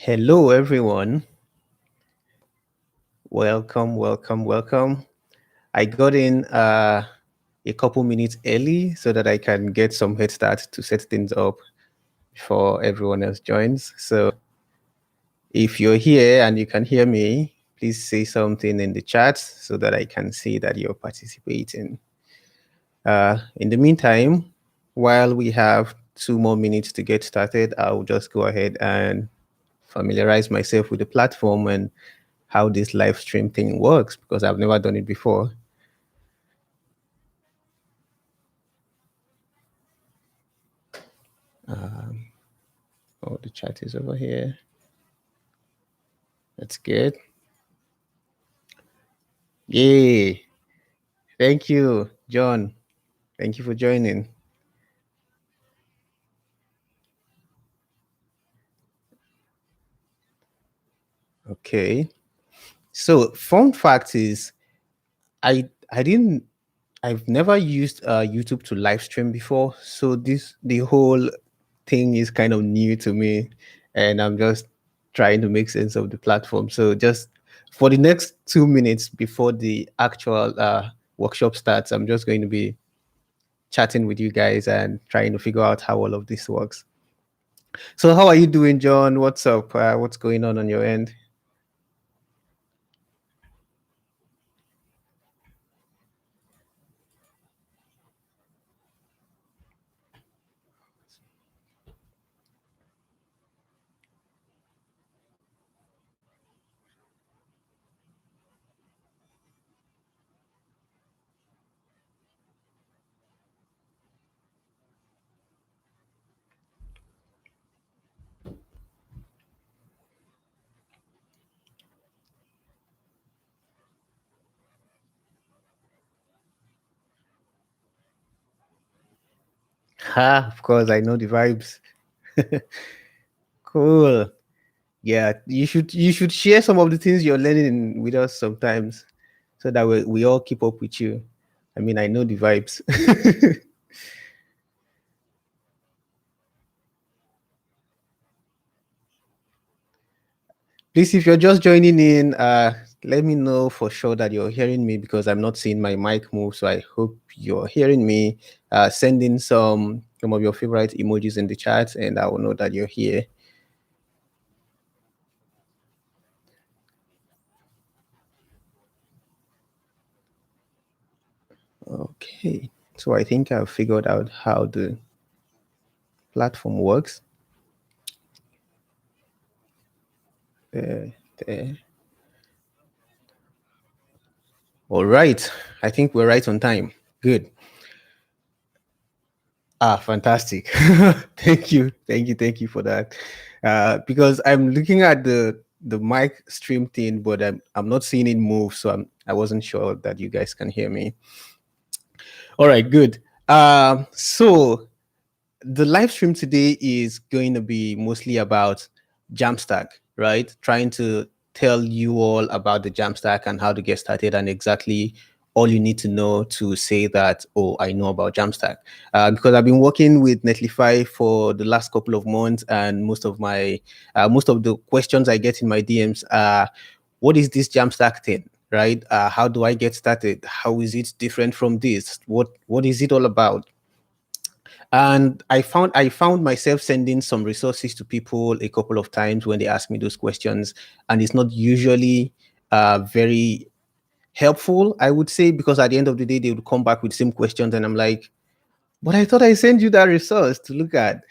Hello, everyone. Welcome, welcome, welcome. I got in a couple minutes early so that I can get some head start to set things up before everyone else joins. So if you're here and you can hear me, please say something in the chat so that I can see that you're participating. In the meantime, while we have 2 more minutes to get started, I'll just go ahead and familiarize myself with the platform and how this live stream thing works because I've never done it before. Oh, the chat is over here. That's good. Yay. Thank you, John. Thank you for joining. Okay. So fun fact is I've never used YouTube to live stream before. So the whole thing is kind of new to me and I'm just trying to make sense of the platform. So just for the next 2 minutes before the actual workshop starts, I'm just going to be chatting with you guys and trying to figure out how all of this works. So how are you doing, John? What's up? What's going on your end? Of course, I know the vibes. Cool. Yeah, you should share some of the things you're learning with us sometimes, so that we all keep up with you. I mean, I know the vibes. Please, if you're just joining in, let me know for sure that you're hearing me because I'm not seeing my mic move. So I hope you're hearing me. Send in some of your favorite emojis in the chat, and I will know that you're here. Okay, so I think I've figured out how the platform works. There. All right, I think we're right on time. Good. Fantastic. Thank you for that. Because I'm looking at the mic stream thing, but I'm not seeing it move, so I wasn't sure that you guys can hear me. All right, good. So the live stream today is going to be mostly about Jamstack, right? Trying to tell you all about the Jamstack and how to get started and exactly all you need to know to say that, oh, I know about Jamstack. Because I've been working with Netlify for the last couple of months, and most of the questions I get in my DMs are, what is this Jamstack thing? Right? How do I get started? How is it different from this? What is it all about? And I found myself sending some resources to people a couple of times when they ask me those questions, and it's not usually very helpful, I would say, because at the end of the day they would come back with the same questions and I'm like, but I thought I sent you that resource to look at.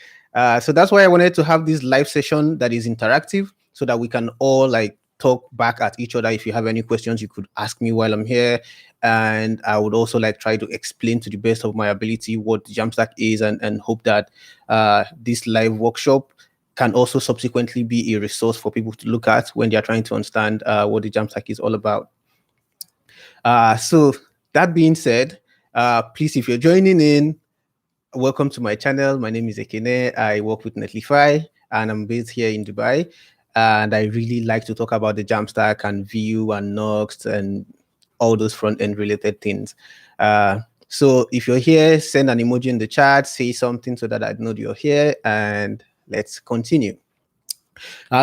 So that's why I wanted to have this live session that is interactive so that we can all like talk back at each other. If you have any questions, you could ask me while I'm here. And I would also like try to explain to the best of my ability what Jamstack is, and hope that this live workshop can also subsequently be a resource for people to look at when they're trying to understand what the Jamstack is all about. So that being said, please, if you're joining in, welcome to my channel. My name is Ekene. I work with Netlify and I'm based here in Dubai. And I really like to talk about the Jamstack and Vue and Nuxt and all those front end related things. So if you're here, send an emoji in the chat, say something so that I know you're here, and let's continue.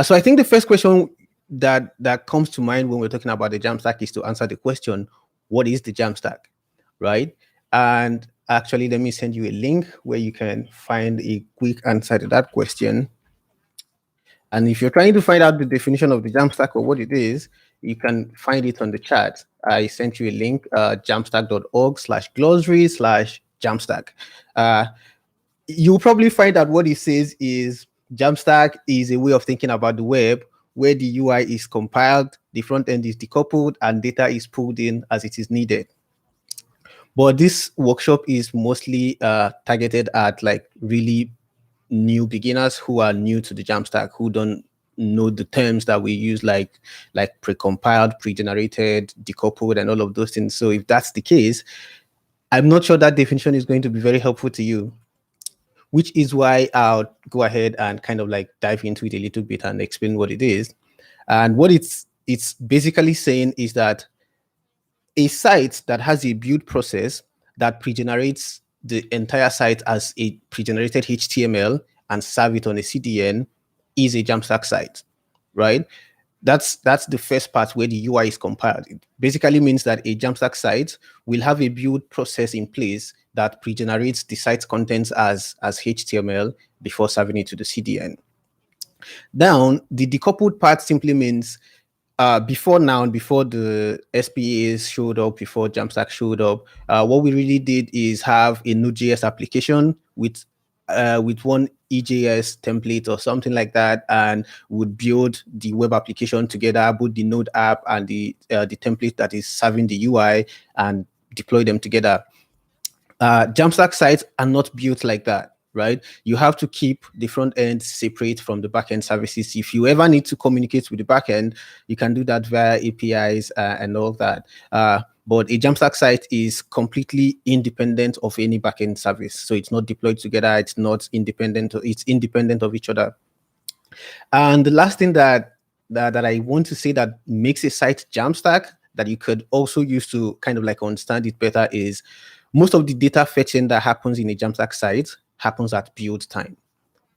So I think the first question that comes to mind when we're talking about the Jamstack is to answer the question, what is the Jamstack, right? And actually, let me send you a link where you can find a quick answer to that question. And if you're trying to find out the definition of the Jamstack or what it is, you can find it on the chat. I sent you a link, jamstack.org/glossary/Jamstack. You'll probably find that what it says is Jamstack is a way of thinking about the web where the UI is compiled, the front end is decoupled, and data is pulled in as it is needed. But this workshop is mostly targeted at like really new beginners who are new to the Jamstack, who don't know the terms that we use, like precompiled, pre-generated, decoupled, and all of those things. So if that's the case, I'm not sure that definition is going to be very helpful to you, which is why I'll go ahead and kind of like dive into it a little bit and explain what it is. And what it's basically saying is that a site that has a build process that pre-generates the entire site as a pre-generated HTML and serve it on a CDN is a Jamstack site, right? That's the first part where the UI is compiled. It basically means that a Jamstack site will have a build process in place that pre-generates the site's contents as HTML before serving it to the CDN. Down, the decoupled part simply means before the SPAs showed up, before Jamstack showed up, what we really did is have a Node.js application with one EJS template or something like that, and would build the web application together, both the Node app and the template that is serving the UI, and deploy them together. Jamstack sites are not built like that, right? You have to keep the front end separate from the backend services. If you ever need to communicate with the backend, you can do that via APIs and all that. But a Jamstack site is completely independent of any backend service. So it's not deployed together. It's not independent. It's independent of each other. And the last thing that I want to say that makes a site Jamstack that you could also use to kind of like understand it better is most of the data fetching that happens in a Jamstack site happens at build time,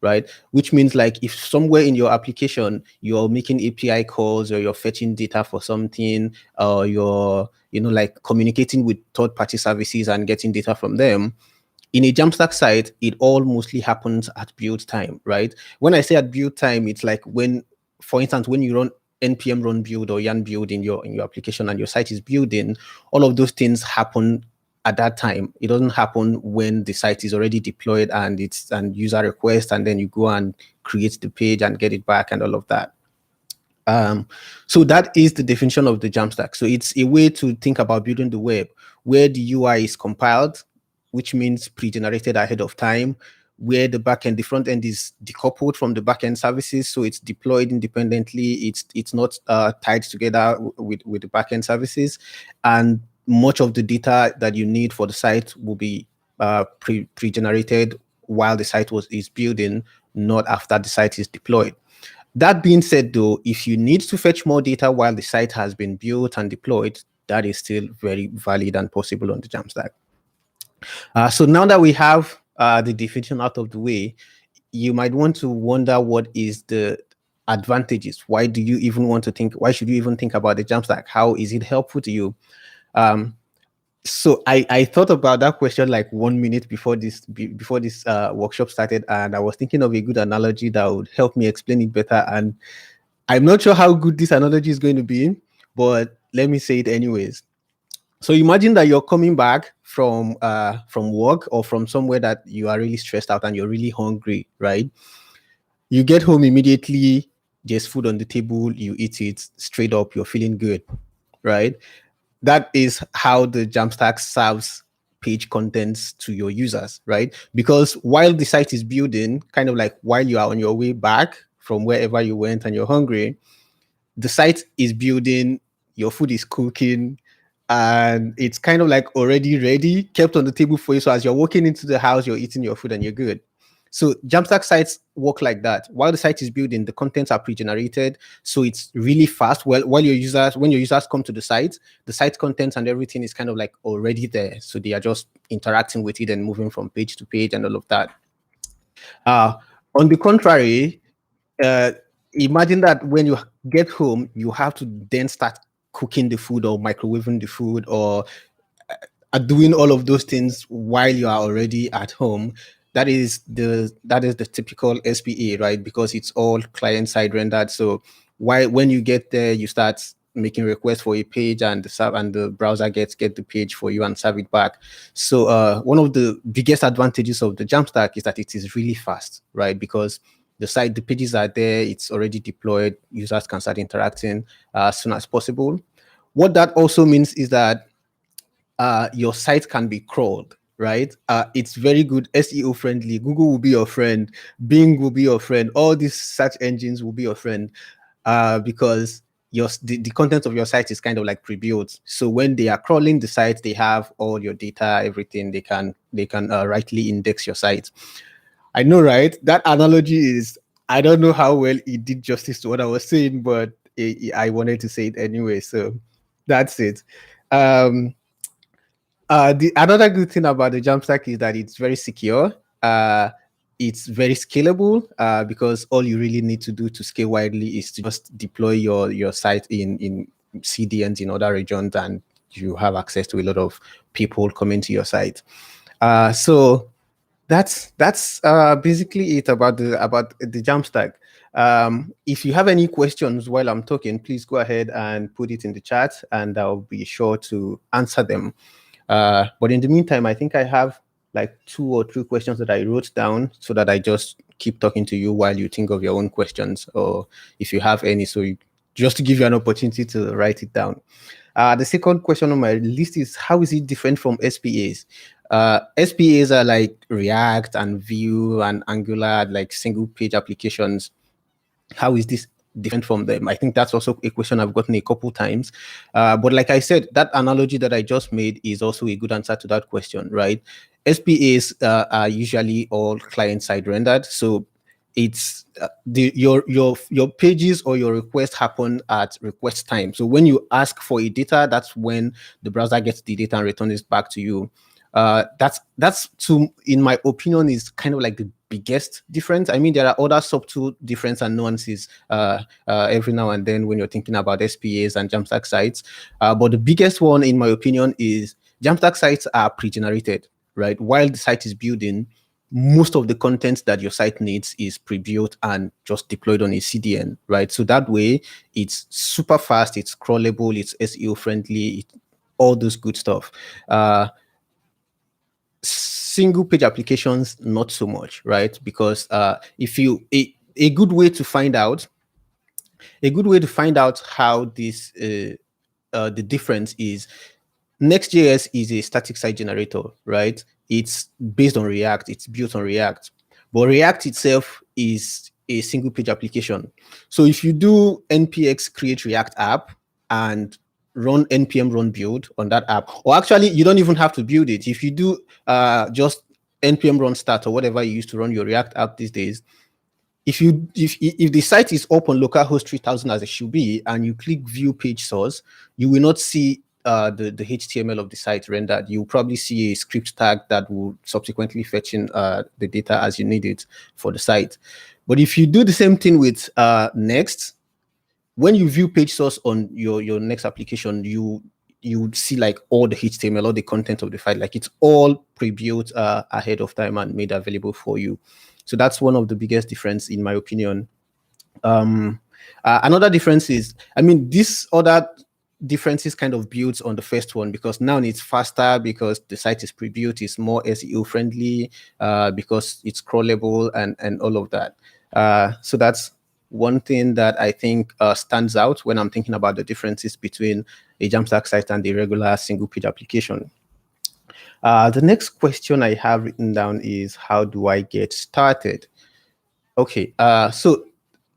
right? Which means like if somewhere in your application you're making API calls or you're fetching data for something, or you're like communicating with third-party services and getting data from them, in a Jamstack site, it all mostly happens at build time, right? When I say at build time, it's like when, for instance, when you run npm run build or yarn build in your application and your site is building, all of those things happen at that time. It doesn't happen when the site is already deployed and it's an user request, and then you go and create the page and get it back and all of that. So that is the definition of the Jamstack. So it's a way to think about building the web where the UI is compiled, which means pre-generated ahead of time, where the backend, the front end is decoupled from the backend services, so it's deployed independently. It's not tied together with the backend services, and much of the data that you need for the site will be pre-generated while the site is building, not after the site is deployed. That being said, though, if you need to fetch more data while the site has been built and deployed, that is still very valid and possible on the Jamstack. So now that we have the definition out of the way, you might want to wonder what is the advantages. Why do you even want to think? Why should you even think about the Jamstack? How is it helpful to you? So I thought about that question like 1 minute before this workshop started, and I was thinking of a good analogy that would help me explain it better. And I'm not sure how good this analogy is going to be, but let me say it anyways. So imagine that you're coming back from work or from somewhere that you are really stressed out and you're really hungry, right? You get home immediately, there's food on the table, you eat it straight up, you're feeling good, right? That is how the Jamstack serves page contents to your users, right? Because while the site is building, kind of like while you are on your way back from wherever you went and you're hungry, the site is building, your food is cooking, and it's kind of like already ready, kept on the table for you. So as you're walking into the house, you're eating your food and you're good. So Jamstack sites work like that. While the site is building, the contents are pre-generated, so it's really fast. Well, when your users come to the site contents and everything is kind of like already there. So they are just interacting with it and moving from page to page and all of that. On the contrary, imagine that when you get home, you have to then start cooking the food or microwaving the food or are doing all of those things while you are already at home. That is the typical SPA, right? Because it's all client side rendered. So why when you get there, you start making requests for a page, and the browser get the page for you and serve it back. So one of the biggest advantages of the Jamstack is that it is really fast, right? Because the pages are there, it's already deployed, users can start interacting as soon as possible. What that also means is that your site can be crawled, right? It's very good, SEO friendly. Google will be your friend, Bing will be your friend, all these search engines will be your friend, because the content of your site is kind of like pre-built. So when they are crawling the site, they have all your data, everything. They can rightly index your site. I know, right? That analogy is, I don't know how well it did justice to what I was saying, but I wanted to say it anyway. So that's it. Um, the another good thing about the Jamstack is that it's very secure. It's very scalable, because all you really need to do to scale widely is to just deploy your site in CDNs in other regions, and you have access to a lot of people coming to your site. So that's basically it about the Jamstack. If you have any questions while I'm talking, please go ahead and put it in the chat, and I'll be sure to answer them. But in the meantime, I think I have like 2 or 3 questions that I wrote down, so that I just keep talking to you while you think of your own questions, or if you have any. Just to give you an opportunity to write it down. The second question on my list is, how is it different from SPAs? SPAs are like React and Vue and Angular, like single page applications. How is this different from them? I think that's also a question I've gotten a couple times. But like I said, that analogy that I just made is also a good answer to that question, right? SPAs are usually all client side rendered. So it's your pages or your requests happen at request time. So when you ask for a data, that's when the browser gets the data and returns it back to you. That's to in my opinion is kind of like the biggest difference. I mean, there are other subtle difference and nuances every now and then when you're thinking about SPAs and Jamstack sites. But the biggest one, in my opinion, is Jamstack sites are pre-generated, right? While the site is building, most of the content that your site needs is pre-built and just deployed on a CDN, right? So that way, it's super fast, it's crawlable, it's SEO friendly, all those good stuff. Single page applications, not so much, right? Because if you a good way to find out how this the difference is, Next.js is a static site generator, right? It's based on React, it's built on React, but React itself is a single page application. So if you do npx create React app and run npm run build on that app, or actually you don't even have to build it. If you do just npm run start or whatever you use to run your React app these days, if the site is up on localhost 3000 as it should be, and you click view page source, you will not see the HTML of the site rendered. You'll probably see a script tag that will subsequently fetch in the data as you need it for the site. But if you do the same thing with Next, when you view page source on your Next application, you see like all the HTML, all the content of the file, like it's all pre-built ahead of time and made available for you. So that's one of the biggest difference, in my opinion. Another difference is, I mean, this other differences kind of builds on the first one, because now it's faster, because the site is pre-built, it's more SEO friendly, because it's crawlable and all of that. So that's one thing that I think stands out when I'm thinking about the differences between a Jamstack site and the regular single page application. The next question I have written down is, how do I get started? Okay, so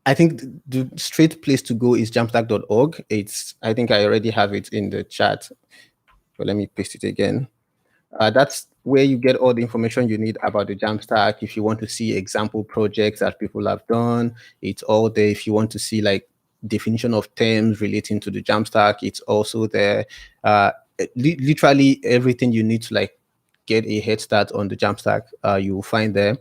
I think the straight place to go is jamstack.org. I think I already have it in the chat, but let me paste it again. That's where you get all the information you need about the Jamstack. If you want to see example projects that people have done, it's all there. If you want to see like definition of terms relating to the Jamstack, it's also there. Literally everything you need to like get a head start on the Jamstack, you will find there.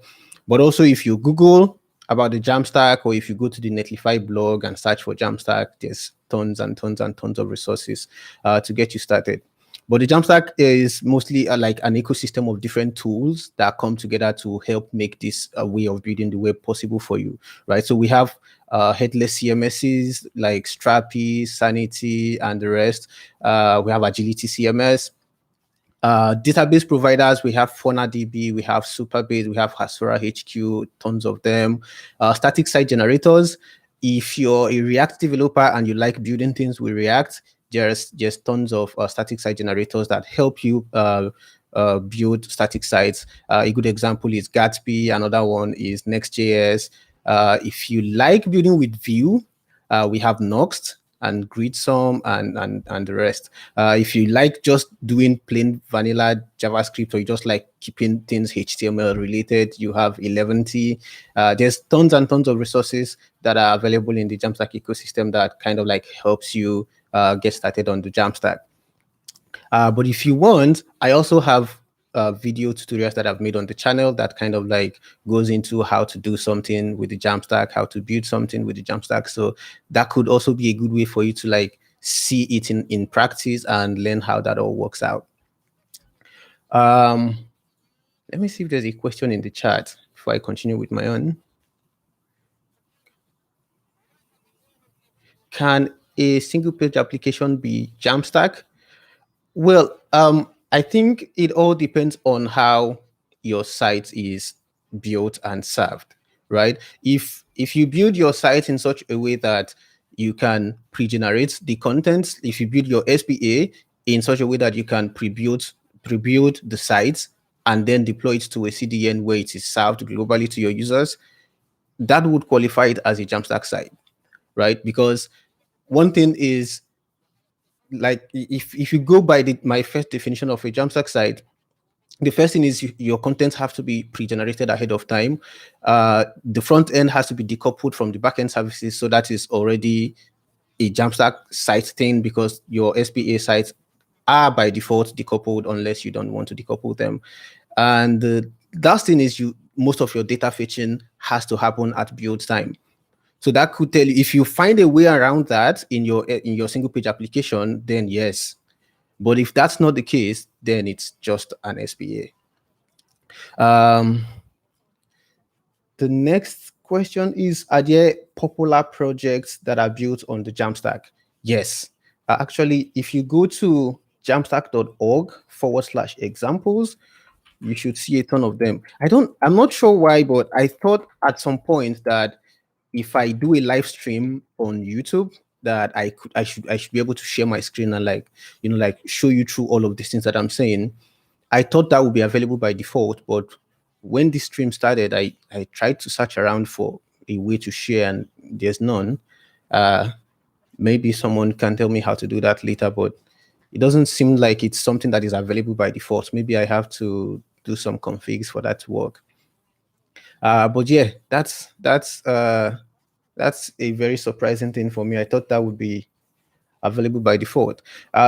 But also if you Google about the Jamstack, or if you go to the Netlify blog and search for Jamstack, there's tons and tons and tons of resources to get you started. But the Jamstack is mostly like an ecosystem of different tools that come together to help make this way of building the web possible for you, right? So we have headless CMSs like Strapi, Sanity, and the rest. We have Agility CMS. Database providers, we have FaunaDB, we have Superbase, we have Hasura HQ, tons of them. Static site generators. If you're a React developer and you like building things with React, there's just tons of static site generators that help you build static sites. A good example is Gatsby. Another one is Next.js. If you like building with Vue, we have Noxt and Gridsome and the rest. If you like just doing plain vanilla JavaScript, or you just like keeping things HTML related, you have 11t. There's tons and tons of resources that are available in the Jamstack ecosystem that kind of like helps you get started on the Jamstack. But if you want, I also have video tutorials that I've made on the channel that kind of like goes into how to do something with the Jamstack, how to build something with the Jamstack. So that could also be a good way for you to like see it in practice and learn how that all works out. Let me see if there's a question in the chat before I continue with my own. Can a single page application be Jamstack? Well, I think it all depends on how your site is built and served, right? If you build your site in such a way that you can pre-generate the contents, if you build your SPA in such a way that you can pre-build the sites and then deploy it to a CDN where it is served globally to your users, that would qualify it as a Jamstack site, right? Because one thing is, like, if you go by my first definition of a Jamstack site, the first thing is your contents have to be pre-generated ahead of time. The front end has to be decoupled from the backend services, so that is already a Jamstack site thing, because your SPA sites are by default decoupled unless you don't want to decouple them. And the last thing is most of your data fetching has to happen at build time. So that could tell you, if you find a way around that in your single page application, then yes. But if that's not the case, then it's just an SPA. The next question is, are there popular projects that are built on the Jamstack? Yes. Actually, if you go to jamstack.org/examples, you should see a ton of them. I'm not sure why, but I thought at some point that if I do a live stream on YouTube, that I should be able to share my screen and like show you through all of these things that I'm saying. I thought that would be available by default, but when this stream started, I tried to search around for a way to share, and there's none. Maybe someone can tell me how to do that later, but it doesn't seem like it's something that is available by default. Maybe I have to do some configs for that to work. But yeah, that's a very surprising thing for me. I thought that would be available by default.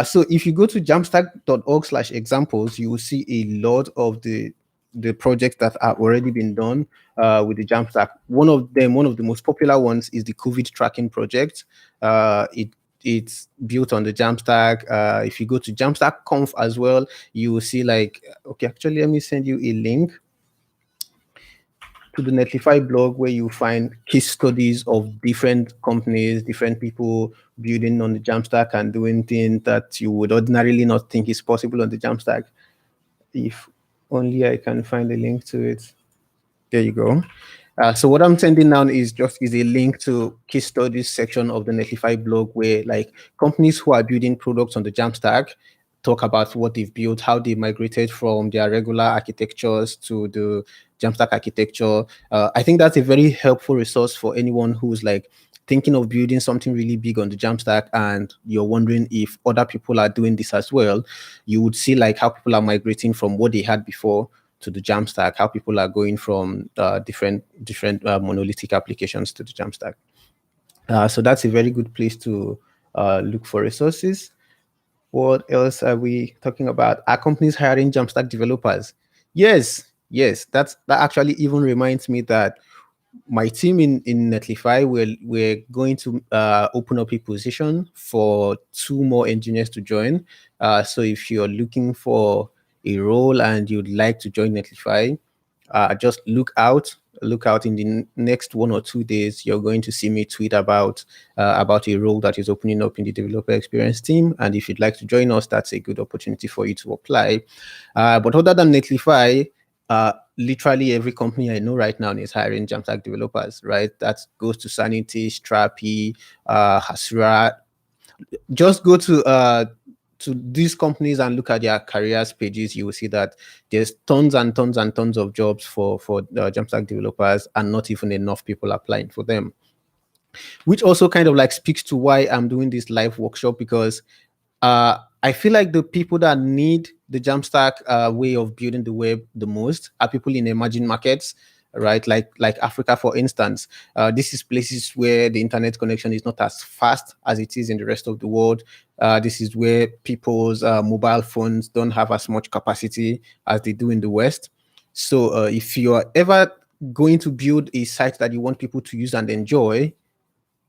So if you go to jamstack.org/examples, you will see a lot of the projects that have already been done with the Jamstack. One of the most popular ones is the COVID tracking project. It's built on the Jamstack. If you go to Jamstack Conf as well, you will see okay, actually, let me send you a link to the Netlify blog where you find case studies of different companies, different people building on the Jamstack and doing things that you would ordinarily not think is possible on the Jamstack. If only I can find a link to it. There you go. So what I'm sending now is a link to case studies section of the Netlify blog, where like companies who are building products on the Jamstack talk about what they've built, how they migrated from their regular architectures to the Jamstack architecture. I think that's a very helpful resource for anyone who's like thinking of building something really big on the Jamstack and you're wondering if other people are doing this as well. You would see like how people are migrating from what they had before to the Jamstack, how people are going from different monolithic applications to the Jamstack. So that's a very good place to look for resources. What else are we talking about? Are companies hiring Jamstack developers? Yes. That actually even reminds me that My team in Netlify, we're going to open up a position for two more engineers to join. So if you're looking for a role and you'd like to join Netlify, just look out in the next 1 or 2 days. You're going to see me tweet about a role that is opening up in the developer experience team, and if you'd like to join us, that's a good opportunity for you to apply. But other than Netlify, literally every company I know right now is hiring Jamstack developers, right? That goes to Sanity, Strapi, Hasura. Just go to these companies and look at their careers pages. You will see that there's tons and tons and tons of jobs for Jamstack developers, and not even enough people applying for them. Which also kind of like speaks to why I'm doing this live workshop, because I feel like the people that need the Jamstack way of building the web the most are people in emerging markets, right? Like Africa, for instance. This is places where the internet connection is not as fast as it is in the rest of the world. This is where people's mobile phones don't have as much capacity as they do in the West. So if you are ever going to build a site that you want people to use and enjoy,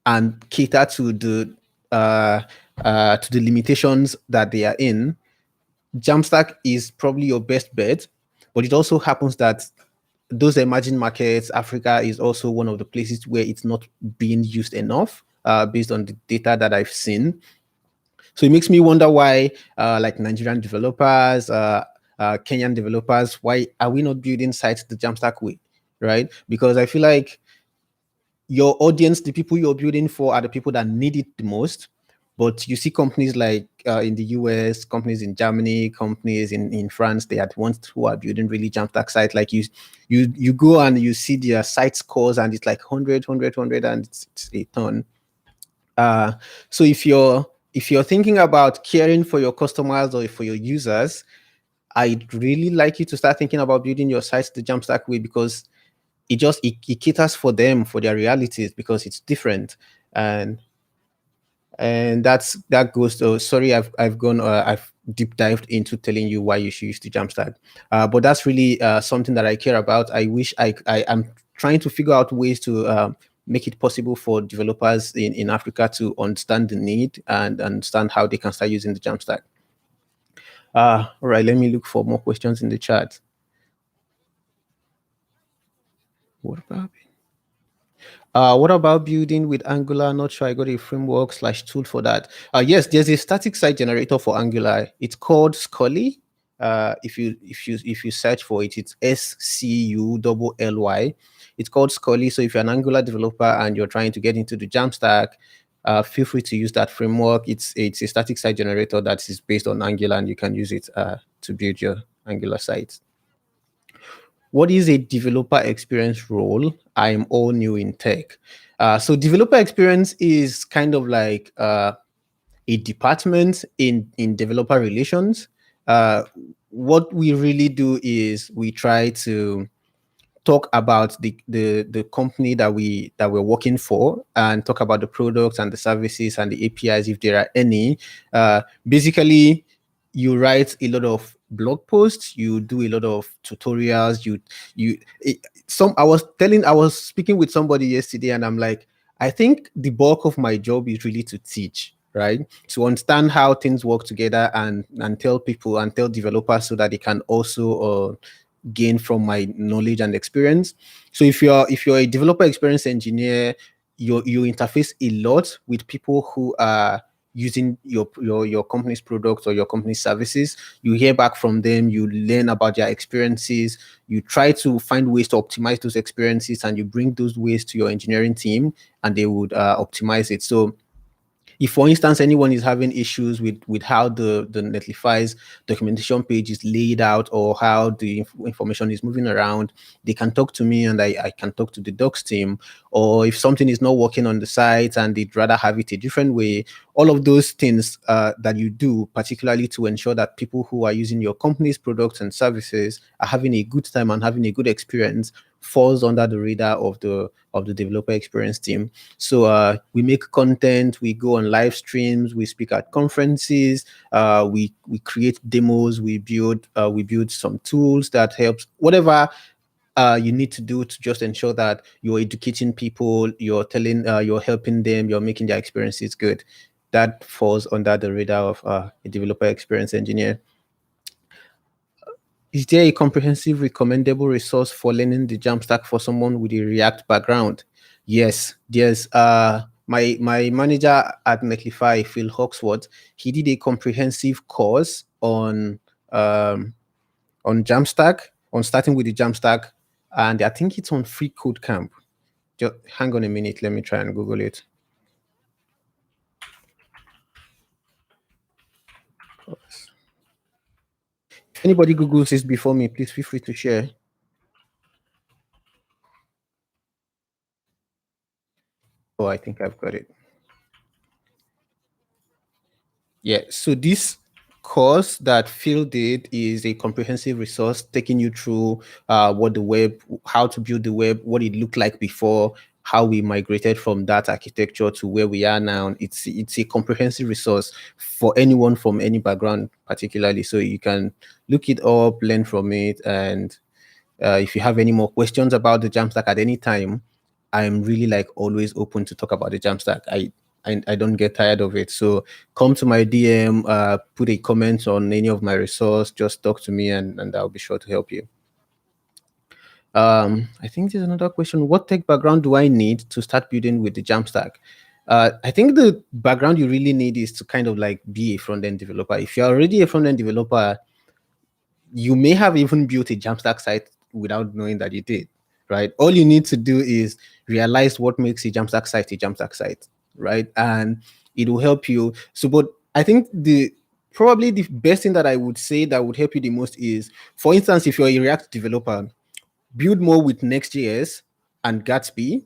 and cater to the limitations that they are in, Jamstack is probably your best bet. But it also happens that those emerging markets, Africa is also one of the places where it's not being used enough, based on the data that I've seen. So it makes me wonder why, like Nigerian developers, Kenyan developers, why are we not building sites the Jamstack way, right? Because I feel like your audience, the people you're building for, are the people that need it the most. But you see companies like in the US, companies in Germany, companies in France, they are the ones who are building really Jamstack sites. Like you go and you see their site scores, and it's like 100, and it's a ton. Uh, so if you're thinking about caring for your customers or for your users, I'd really like you to start thinking about building your sites the Jamstack way, because it caters for them, for their realities, because it's different. And that goes to, sorry, I've deep dived into telling you why you should use the Jamstack, but that's really something that I care about. I wish I am trying to figure out ways to make it possible for developers in Africa to understand the need and understand how they can start using the Jamstack. All right, let me look for more questions in the chat. What about building with Angular? Not sure I got a framework / tool for that. Yes, there's a static site generator for Angular. It's called Scully. If you search for it, it's SCULLY. It's called Scully. So if you're an Angular developer and you're trying to get into the Jamstack, feel free to use that framework. It's a static site generator that is based on Angular, and you can use it to build your Angular site. What is a developer experience role? I'm all new in tech. So developer experience is kind of like a department in developer relations. What we really do is we try to talk about the company that we're working for, and talk about the products and the services and the APIs if there are any. Basically, you write a lot of blog posts, you do a lot of tutorials, I was speaking with somebody yesterday, and I'm like, I think the bulk of my job is really to teach, right? To understand how things work together, and tell people and tell developers so that they can also gain from my knowledge and experience. So if you're a developer experience engineer, you interface a lot with people who are using your company's products or your company's services. You hear back from them, you learn about their experiences, you try to find ways to optimize those experiences, and you bring those ways to your engineering team, and they would optimize it. So if, for instance, anyone is having issues with how the Netlify's documentation page is laid out, or how the information is moving around, they can talk to me, and I can talk to the docs team. Or if something is not working on the site and they'd rather have it a different way, all of those things that you do, particularly to ensure that people who are using your company's products and services are having a good time and having a good experience, falls under the radar of the developer experience team. So we make content, we go on live streams, we speak at conferences, we create demos, we build some tools that helps whatever you need to do to just ensure that you're educating people, you're helping them, you're making their experiences good. That falls under the radar of a developer experience engineer. Is there a comprehensive recommendable resource for learning the Jamstack for someone with a React background? Yes, there's my manager at Netlify, Phil Hawksworth. He did a comprehensive course on Jamstack, on starting with the Jamstack, and I think it's on Free Code Camp. Just hang on a minute, let me try and Google it. If anybody Googles this before me, please feel free to share. Oh, I think I've got it. Yeah, so this course that Phil did is a comprehensive resource taking you through what the web, how to build the web, what it looked like before, how we migrated from that architecture to where we are now. It's a comprehensive resource for anyone from any background, particularly. So you can look it up, learn from it, and if you have any more questions about the Jamstack at any time, I'm really like always open to talk about the Jamstack. I don't get tired of it. So come to my DM, put a comment on any of my resource, just talk to me and I'll be sure to help you. I think there's another question. What tech background do I need to start building with the Jamstack? I think the background you really need is to kind of like be a front-end developer. If you're already a front-end developer, you may have even built a Jamstack site without knowing that you did, right? All you need to do is realize what makes a Jamstack site, right? And it will help you. So, but I think probably the best thing that I would say that would help you the most is, for instance, if you're a React developer, build more with Next.js and Gatsby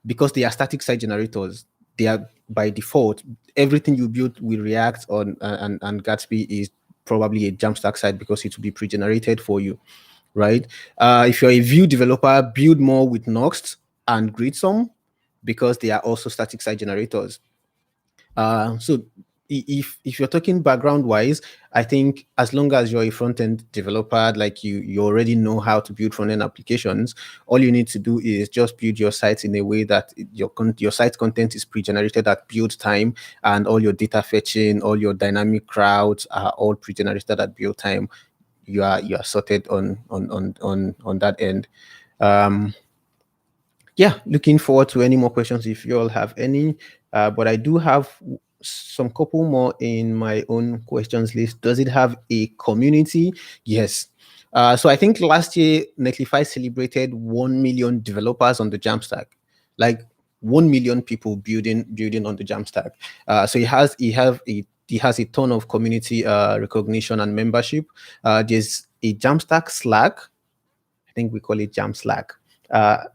because they are static site generators. They are by default, everything you build with React on and Gatsby is probably a Jamstack site because it will be pre-generated for you, right? If you're a Vue developer, build more with Nuxt and Gridsom because they are also static site generators. So if you're talking background wise, I think as long as you're a front end developer, like you already know how to build front end applications, all you need to do is just build your site in a way that your site content is pre-generated at build time, and all your data fetching, all your dynamic crowds are all pre-generated at build time. You are sorted on that end. Yeah, looking forward to any more questions if you all have any. But I do have some couple more in my own questions list. Does it have a community? Yes. So I think last year Netlify celebrated 1 million developers on the Jamstack, like 1 million people building on the Jamstack. So it has a ton of community recognition and membership. There's a Jamstack Slack. I think we call it Jam Slack. I'm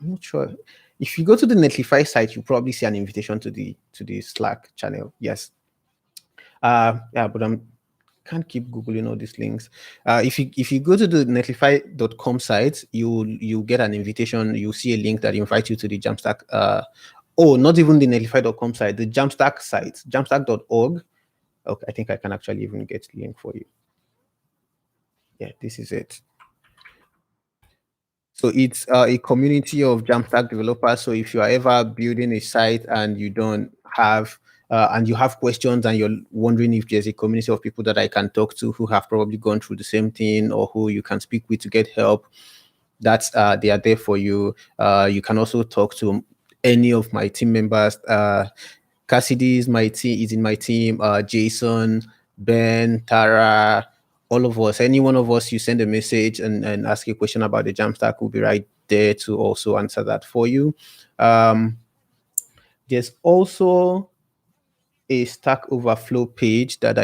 not sure. If you go to the Netlify site, you probably see an invitation to the Slack channel. Yes. Yeah, but I can't keep googling all these links. If you go to the netlify.com site, you get an invitation. You see a link that invites you to the Jamstack. Oh, not even the netlify.com site, the Jamstack site, jamstack.org. Okay, I think I can actually even get the link for you. Yeah, this is it. So it's a community of Jamstack developers. So if you are ever building a site and you don't have and you have questions and you're wondering if there's a community of people that I can talk to who have probably gone through the same thing or who you can speak with to get help, that's they are there for you. You can also talk to any of my team members. Cassidy is in my team. Jason, Ben, Tara, all of us, any one of us, you send a message and ask a question about the Jamstack, will be right there to also answer that for you. There's also a Stack Overflow page that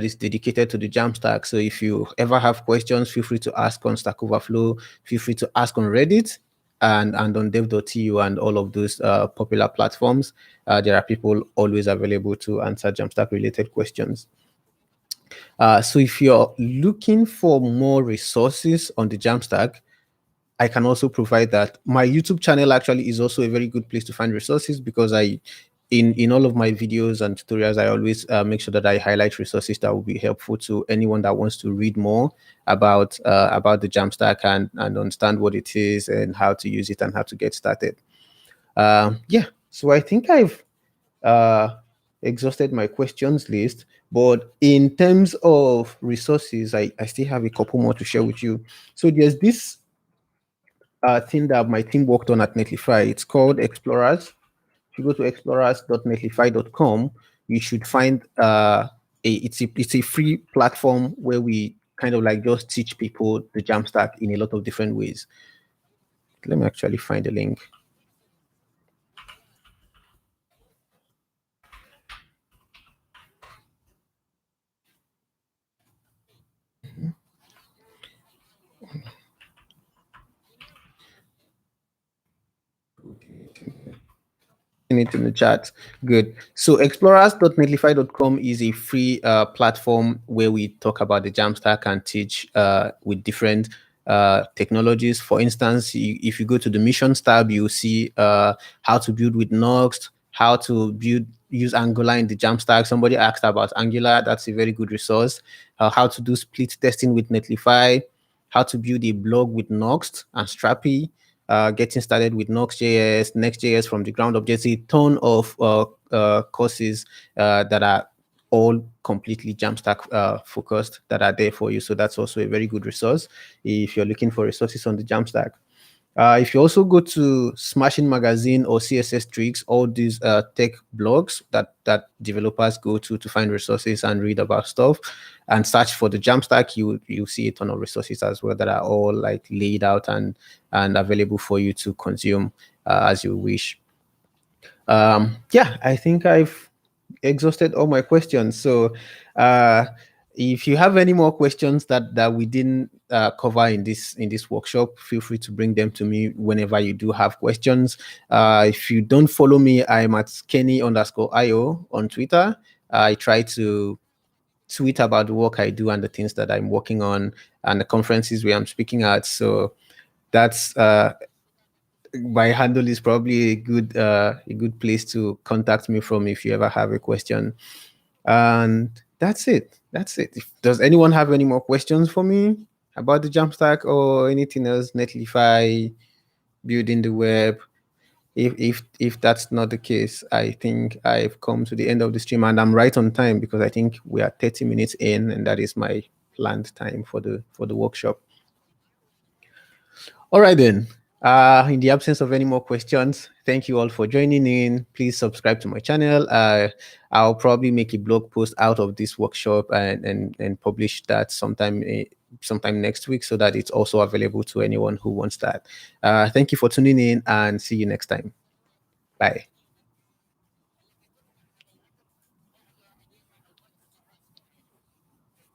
is dedicated to the Jamstack. So if you ever have questions, feel free to ask on Stack Overflow. Feel free to ask on Reddit and on dev.tu and all of those popular platforms. There are people always available to answer Jamstack related questions. So if you're looking for more resources on the Jamstack, I can also provide that. My YouTube channel actually is also a very good place to find resources because in all of my videos and tutorials, I always make sure that I highlight resources that will be helpful to anyone that wants to read more about the Jamstack and understand what it is and how to use it and how to get started. Yeah, so I think I've uh, exhausted my questions list. But in terms of resources, I still have a couple more to share with you. So there's this thing that my team worked on at Netlify. It's called Explorers. If you go to explorers.netlify.com, you should find it's a free platform where we kind of like just teach people the Jamstack in a lot of different ways. Let me actually find the link. It in the chat. Good. So explorers.netlify.com is a free platform where we talk about the Jamstack and teach with different technologies. For instance, if you go to the missions tab, you'll see how to build with Nuxt, how to use Angular in the Jamstack. Somebody asked about Angular. That's a very good resource. How to do split testing with Netlify, how to build a blog with Nuxt and Strapi, getting started with Next.js, Next.js from the ground up. There's a ton of courses that are all completely Jamstack focused that are there for you. So that's also a very good resource if you're looking for resources on the Jamstack. If you also go to Smashing Magazine or CSS Tricks, all these tech blogs that developers go to find resources and read about stuff, and search for the Jamstack, you see a ton of resources as well that are all like laid out and available for you to consume as you wish. Yeah, I think I've exhausted all my questions. So if you have any more questions that we didn't cover in this workshop, feel free to bring them to me whenever you do have questions. If you don't follow me, I'm at Kenny_IO on Twitter. I try to tweet about the work I do and the things that I'm working on and the conferences where I'm speaking at. So that's my handle is probably a good place to contact me from if you ever have a question. And that's it. That's it. Does anyone have any more questions for me about the Jamstack or anything else? Netlify, building the web. If that's not the case, I think I've come to the end of the stream and I'm right on time because I think we are 30 minutes in and that is my planned time for the workshop. All right then. In the absence of any more questions, thank you all for joining in. Please subscribe to my channel. I'll probably make a blog post out of this workshop and publish that sometime next week so that it's also available to anyone who wants that. Thank you for tuning in and see you next time. Bye.